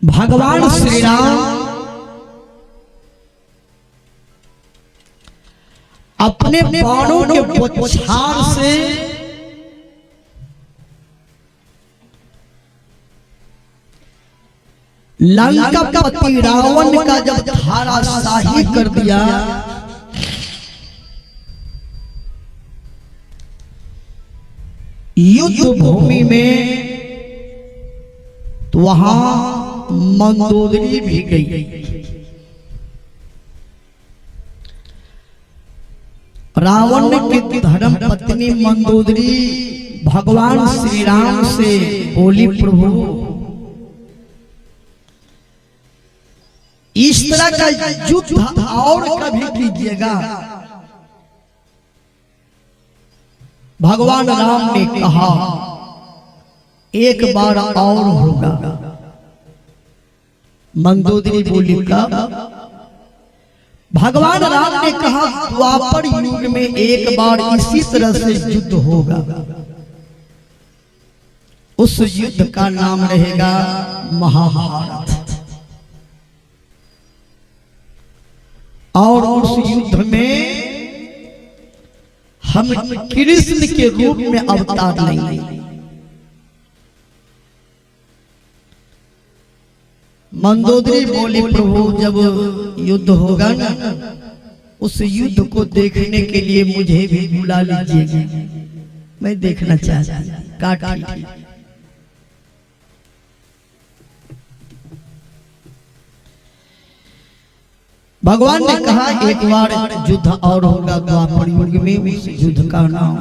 भगवान श्री राम अपने बाणों के बौछार से लंकापति रावण का जब धराशाही कर दिया, युद्ध भूमि में तो वहां मंदोदरी भी गई। रावण की धर्म पत्नी मंदोदरी भगवान श्री राम से बोली, प्रभु इस तरह का युद्ध और कभी कीजिएगा। भगवान राम ने कहा एक बार और होगा। मंदोदरी बोली कब? भगवान राम ने कहा द्वापर युग में एक बार इसी तरह से युद्ध होगा। उस युद्ध का नाम रहेगा महाभारत। और उस युद्ध में हम कृष्ण के रूप में अवतार लेंगे। मंदोदरी बोली, प्रभु जब युद्ध होगा ना, उस युद्ध को देखने के लिए मुझे भी बुला लीजिएगा, मैं देखना चाहता हूं। काटी भगवान ने कहा एक बार युद्ध और होगा द्वापर युग में, उस युद्ध का नाम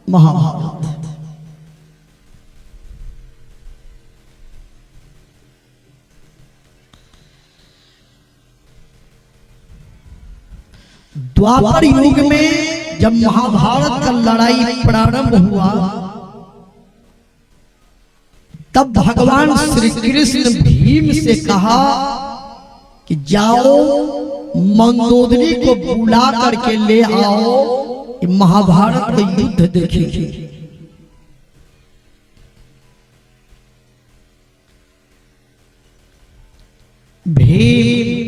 महाभारत। द्वापर युग में जब महाभारत का लड़ाई प्रारंभ हुआ, तब भगवान श्री कृष्ण भीम से कहा कि जाओ मंदोदरी को बुला करके ले आओ, महाभारत का युद्ध देखेंगे। भीम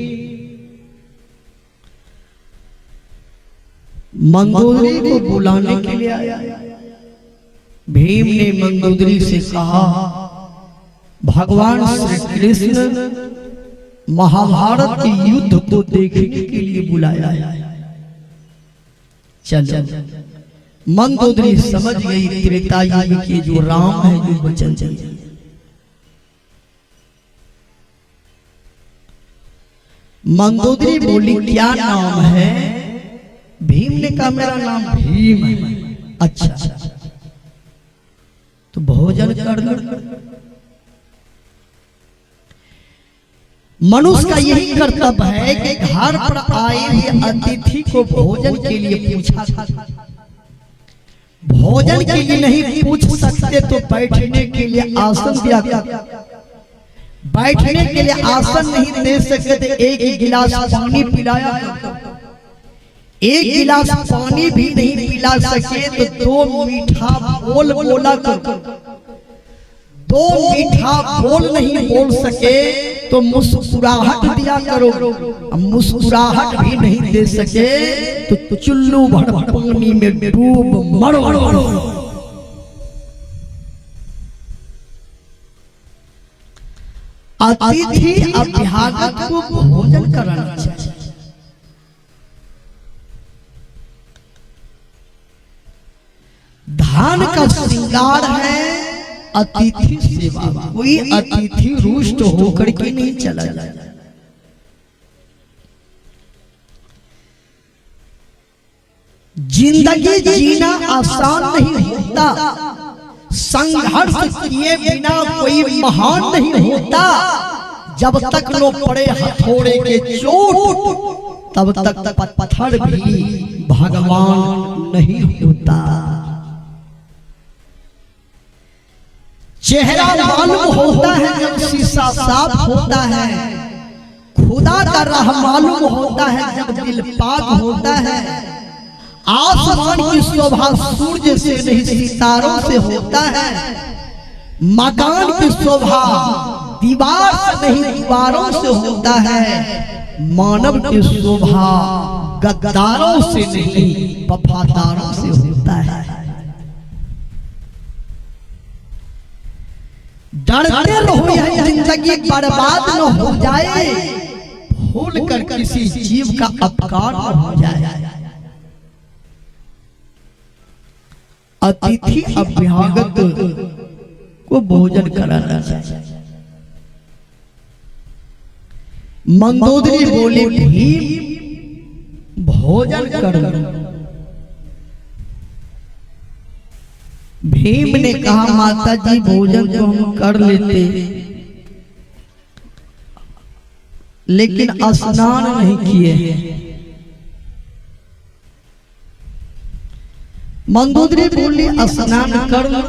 मंदोदरी को बुलाने के लिए आया। भीम ने मंदोदरी से कहा भगवान श्री कृष्ण महाभारत के युद्ध को देखने के लिए बुलाया है, चल। मंदोदरी समझ गई त्रेता युग के जो राम है, जो वचन चाहिए। मंदोदरी बोली क्या नाम है? भीम ने कहा मेरा नाम भीम है। अच्छा तो भोजन कर लो। मनुष्य का यही कर्तव्य है कि घर पर आए हुए अतिथि को भोजन के लिए पूछा। भोजन के लिए नहीं पूछ सकते तो बैठने के लिए आसन दिया। बैठने के लिए आसन नहीं दे सकते, एक गिलास पानी पिलाया। एक गिलास पानी भी नहीं पिला सके तो दो मीठा बोल बोला करो। दो मीठा बोल नहीं बोल सके तो मुस्कुराहट दिया करो। मुस्कुराहट भी नहीं दे सके तो चुल्लू भर पानी में डूब मरो। अतिथि अभ्यागत को भोजन कराना चाहिए। धान का श्रृंगार है अतिथि सेवा। कोई अतिथि रुष्ट होकर के नहीं चला जाए। जिंदगी जीना आसान नहीं होता। संघर्ष किए बिना कोई महान नहीं होता। जब तक लो पड़े हथौड़े के चोट, तब तक पत्थर भी भगवान नहीं होता। चेहरा मालूम होता है जब शीशा साफ होता है। खुदा का राह मालूम होता है जब दिल पाक होता है। आसमान की शोभा सूर्य से नहीं सितारों से होता है। मकान की शोभा दीवार से नहीं दीवारों से होता है। मानव की शोभा गद्दारों से नहीं वफादारों से होता है। डरते रहो यह जिंदगी बर्बाद न हो जाए, भूल कर किसी जीव का अपकार न हो जाए। अतिथि अभ्यागत को भोजन कराना चाहिए। मंदोदरी बोली भीम भोजन कर। भीम ने कहा माता जी भोजन तो हम कर लेते, लेकिन स्नान नहीं किए। मंदोदरी बोली स्नान कर लो।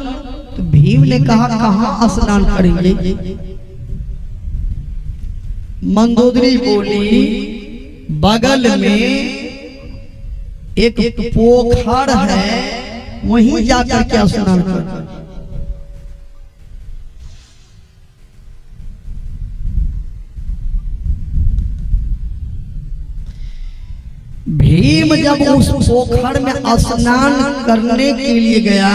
तो भीम ने कहा कहाँ स्नान करेंगे। मंदोदरी बोली बगल में एक पोखर है, वहीं जाकर के स्नान कर। भीम जब उस पोखर में स्नान करने के लिए गया,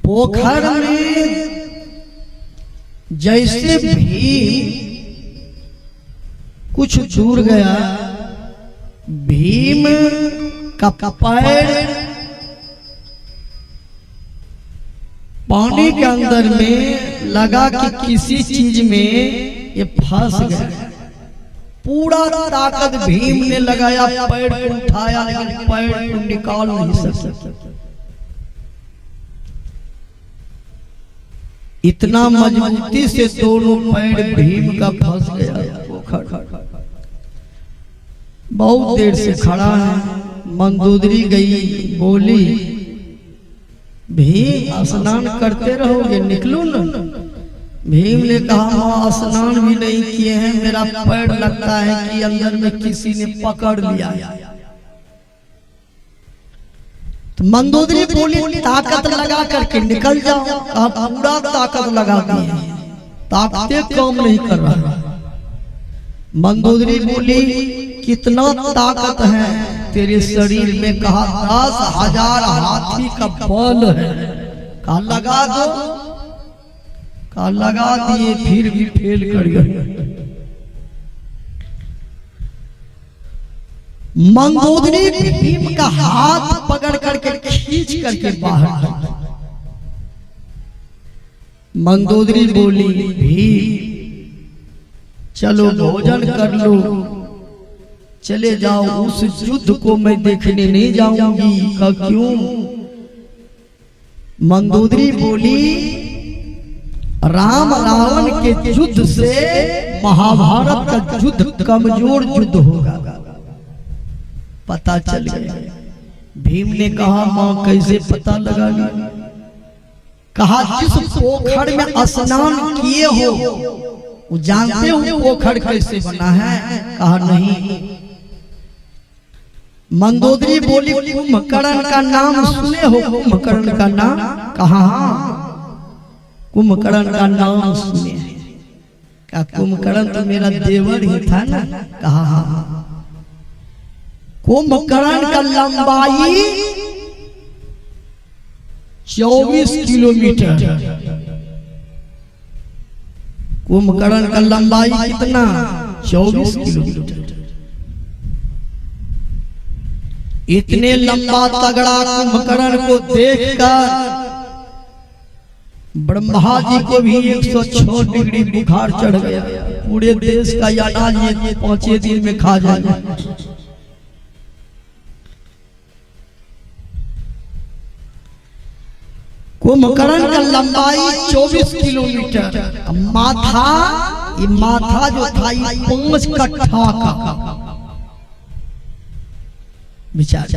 पोखर में जैसे भीम कुछ दूर गया, भीम का पैर पानी के अंदर में लगा कि किसी चीज में ये फंस गया। पूरा ताकत भीम ने लगाया, पैर को उठाया, लेकिन पैर को निकाल नहीं सका। इतना मजबूती से दोनों पैर भीम का फंस गया। बहुत देर से खड़ा है। मंदोदरी गई, बोली भीम स्नान करते रहोगे, निकलो ना। भीम ने कहा मां स्नान भी नहीं किए हैं, मेरा पैर लगता है कि अंदर में किसी ने पकड़ लिया। तो मंदोदरी बोली ताकत लगा करके निकल जाओ। कहा पूरा ताकत लगा दिए, ताकतें काम नहीं कर रहा। मंदोदरी बोली कितना ताकत है तेरे शरीर में। कहा 10,000 हाथी का बल है। कहा लगा दो। कहा लगा दिए, फिर भी फेल कर गए। मंदोदरी भीम का हाथ पकड़ करके खींच करके बाहर। मंदोदरी बोली भीम चलो भोजन कर लो, चले जाओ। उस युद्ध को मैं देखने नहीं जाऊंगी। कहा क्यों। मंदोदरी बोली राम रावण के युद्ध से महाभारत का युद्ध कमजोर युद्ध होगा, पता चल गया। भीम ने कहा मां कैसे पता लगा। कहा जिस पोखर में स्नान किए हो वो जानते हो पोखर कैसे बना है। कहा नहीं। मंदोदरी बोली कुंभकर्ण का नाम सुने हो। कुंभकर्ण का नाम। कहा कुंभकर्ण का नाम सुने हैं। क्या कुंभकर्ण तो मेरा देवर ही था ना। कहा कुंभकर्ण का लंबाई 24 किलोमीटर। कुंभकर्ण का लंबाई कितना 24 किलोमीटर। इतने लंबा तगड़ा कुंभकर्ण को देखकर ब्रह्मा जी को भी 106 डिग्री बुखार चढ़ गया। पूरे देश का अनाज ये 5 दिन में खा जाएगा। कुंभकर्ण का लंबाई 24 किलोमीटर। माथा, ये माथा जो था ये 5 कट्ठा का विचार।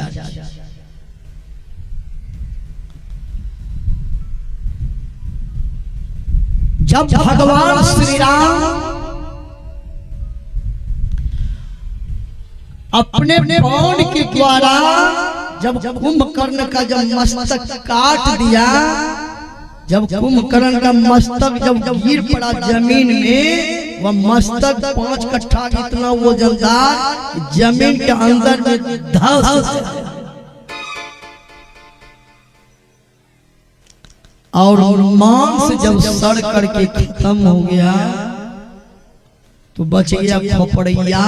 जब भगवान श्री राम अपने बाण के द्वारा जब कुंभकर्ण का जब मस्तक काट दिया, जब कुंभकर्ण का मस्तक जब गिर पड़ा जमीन में, वह मस्तक 5 कट्ठा इतना वजनदार जमीन के अंदर में धस, और मांस जब सड़ करके खत्म हो गया तो बच गया खोपड़िया।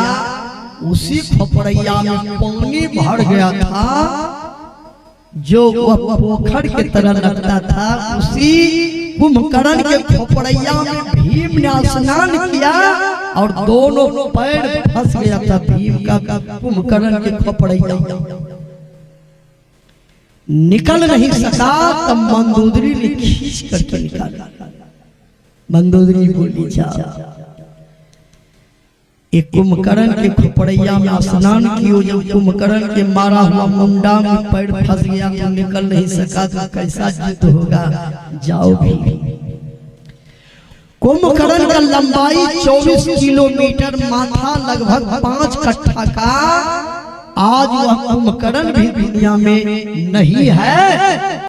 उसी खोपड़िया में पानी भर गया था, जो वह पोखर के तरह लगता था। उसी कुंभकर्ण के खोपड़िया में भीम ने स्नान किया और दोनों पैर फंस गया था भीम का कुंभकर्ण के खोपड़िया, निकल नहीं सका। तब मंदोदरी ने खींच करके निकाला। मंदोदरी बोली, जा एक कुंभकर्ण के खोपड़िया में स्नान कियो। जब कुंभकर्ण के मारा हुआ मुंडा में पैर फंस गया तो निकल नहीं सका, तो कैसा युद्ध होगा। जाओ भी। कुंभकर्ण का लंबाई 24 किलोमीटर, माथा लगभग 5 कट्ठा का। आज वह कुंभकर्ण भी दुनिया में नहीं है।